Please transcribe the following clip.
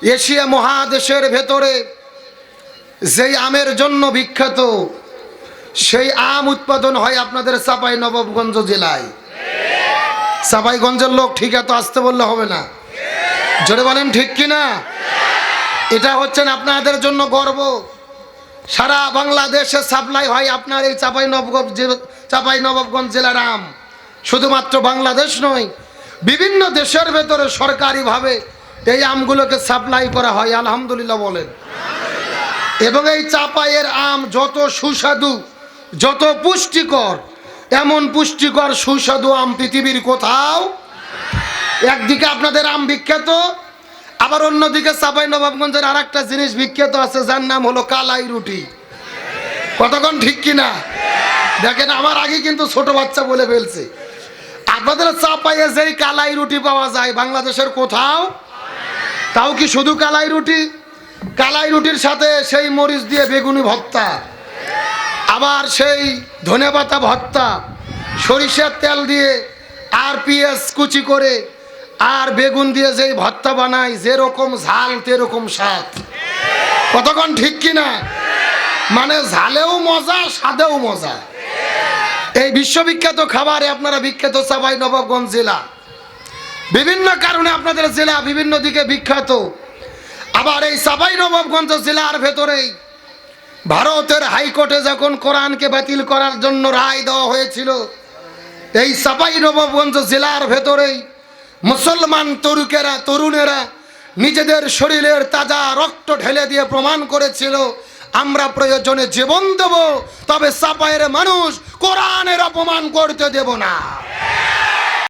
Asia মহাদেশের ভেতরে যেই আমের জন্য বিখ্যাত, সেই আম উৎপাদন হয় আপনাদের চাঁপাইনবাবগঞ্জ জেলায়। চাঁপাইগঞ্জের লোক ঠিক এত আসতে বললে হবে না, জোরে বলেন ঠিক কিনা? এটা হচ্ছেন আপনাদের জন্য গর্ব। সারা বাংলাদেশে সাপ্লাই হয় আপনার এই চাঁপাইনবাবগঞ্জ জেলার আম। শুধুমাত্র বাংলাদেশ নয়, বিভিন্ন দেশের ভেতরে সরকারিভাবে এই আমগুলোকে সাপ্লাই করা হয়, আলহামদুলিল্লাহ বলেন। এবং এই চাঁপাইয়ের আম যত সুস্বাদু, যত পুষ্টিকর, এমন পুষ্টিকর সুস্বাদু আম পৃথিবীর কোথাও। একদিকে আপনাদের আম বিখ্যাত, আবার অন্যদিকে চাঁপাইনবাবগঞ্জের আর একটা জিনিস বিখ্যাত আছে, যার নাম হলো কালাই রুটি। কতক্ষণ ঠিক কিনা? দেখেন, আমার আগে কিন্তু ছোট বাচ্চা বলে ফেলছে। আপনাদের চাঁপাইয়ে যেই কালাই রুটি পাওয়া যায় বাংলাদেশের কোথাও। তাও কি শুধু কালাই রুটি? কালাই রুটির সাথে সেই মরিচ দিয়ে বেগুনি ভর্তা, আবার সেই ধনেপাতা ভর্তা, সরিষার তেল দিয়ে আর পেঁয়াজ কুচি করে আর বেগুন দিয়ে যেই ভর্তা বানায়, যেরকম ঝাল তেরকম স্বাদ। কতক্ষণ ঠিক কিনা? মানে ঝালেও মজা, স্বাদেও মজা। এই বিশ্ববিখ্যাত খাবারে আপনারা বিখ্যাত চাঁপাইনবাবগঞ্জ জেলা। বিভিন্ন কারণে আপনাদের জেলা বিভিন্ন দিকে বিখ্যাত। আবার এই চাঁপাইনবাবগঞ্জ জেলার ভেতরেই ভারতের হাইকোর্টে যখন কোরআনকে বাতিল করার জন্য রায় দেওয়া হয়েছিল, এই চাঁপাইনবাবগঞ্জ জেলার ভেতরেই মুসলমান তরুণেরা নিজেদের শরীরের তাজা রক্ত ঢেলে দিয়ে প্রমাণ করেছিল, আমরা প্রয়োজনে জীবন দেব, তবে চাঁপাইয়ের মানুষ কোরআনের অপমান করতে দেব না।